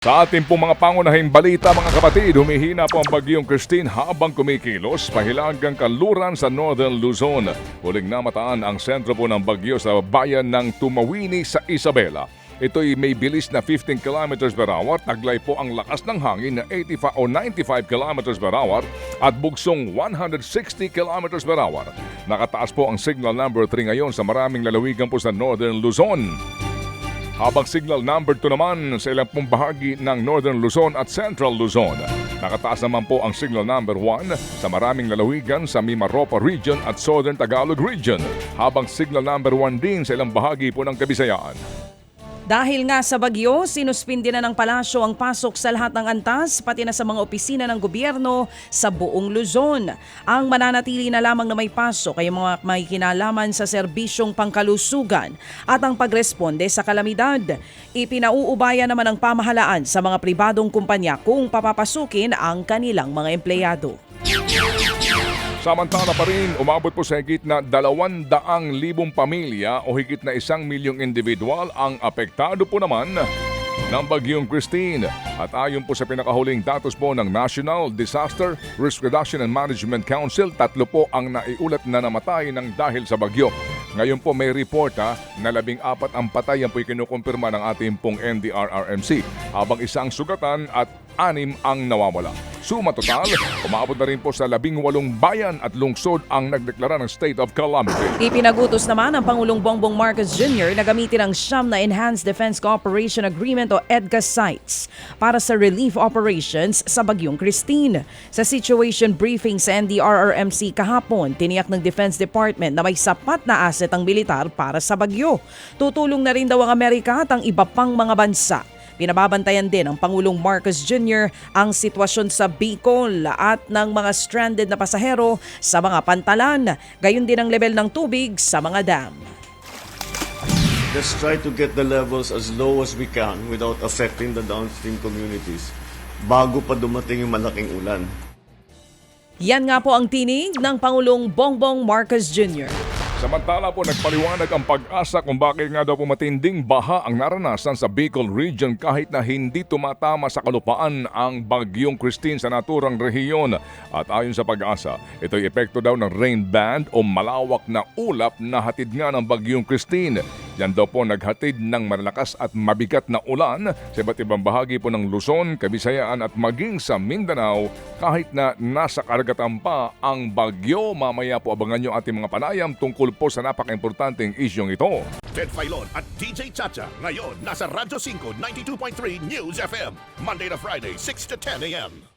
Sa ating pong mga pangunahing balita mga kapatid, humihina po ang bagyong Christine habang kumikilos pahilagang kanluran sa Northern Luzon. Huling namataan ang sentro po ng bagyo sa bayan ng Tumawini sa Isabela. Ito'y may bilis na 15 km per hour, taglay po ang lakas ng hangin na 85 o 95 km per hour at bugsong 160 km per hour. Nakataas po ang signal number 3 ngayon sa maraming lalawigan po sa Northern Luzon. Habang signal number 2 naman sa ilang pong bahagi ng Northern Luzon at Central Luzon. Nakataas naman po ang signal number 1 sa maraming lalawigan sa Mimaropa Region at Southern Tagalog Region. Habang signal number 1 din sa ilang bahagi po ng Kabisayaan. Dahil nga sa bagyo, sinuspindi na ng palasyo ang pasok sa lahat ng antas, pati na sa mga opisina ng gobyerno sa buong Luzon. Ang mananatili na lamang na may pasok ay mga may kinalaman sa serbisyong pangkalusugan at ang pagresponde sa kalamidad. Ipinauubaya naman ng pamahalaan sa mga pribadong kumpanya kung papapasukin ang kanilang mga empleyado. Samantala pa rin, umabot po sa higit na 200,000 pamilya o higit na 1 milyong individual ang apektado po naman ng bagyong Christine. At ayon po sa pinakahuling datos po ng National Disaster Risk Reduction and Management Council, 3 po ang naiulat na namatay ng dahil sa bagyo. Ngayon po may report na 14 ang patay, yan po kinukumpirma ng ating pong NDRRMC, habang 1 sugatan at 6 ang nawawala. Suma total, umabot na rin po sa 18 bayan at lungsod ang nagdeklara ng state of calamity. Ipinagutos naman ng Pangulong Bongbong Marcos Jr. na gamitin ang siyam na Enhanced Defense Cooperation Agreement o EDCA sites para sa relief operations sa bagyong Christine. Sa situation briefing sa NDRRMC kahapon, tiniyak ng Defense Department na may sapat na asset ang militar para sa bagyo. Tutulong na rin daw ang Amerika at ang iba pang mga bansa. Pinababantayan din ng Pangulong Marcos Jr. ang sitwasyon sa Bicol at ng mga stranded na pasahero sa mga pantalan, gayon din ang level ng tubig sa mga dam. Let's try to get the levels as low as we can without affecting the downstream communities bago pa dumating yung malaking ulan. Yan nga po ang tinig ng Pangulong Bongbong Marcos Jr. Samantala po nagpaliwanag ang Pag-asa kung bakit nga daw po matinding baha ang naranasan sa Bicol Region kahit na hindi tumatama sa kalupaan ang bagyong Christine sa naturang rehiyon. At ayon sa Pag-asa, ito'y epekto daw ng rain band o malawak na ulap na hatid nga ng bagyong Christine. Yan daw po naghatid ng malalakas at mabigat na ulan sa iba't ibang bahagi po ng Luzon, Kabisayaan at maging sa Mindanao kahit na nasa karagatan pa ang bagyo. Mamaya po abangan nyo ating mga panayam tungkol po sa napaka-importanteng isyong ito. Ted Filon at DJ Chacha ngayon nasa Radyo 5 92.3 News FM Monday to Friday 6 to 10 a.m.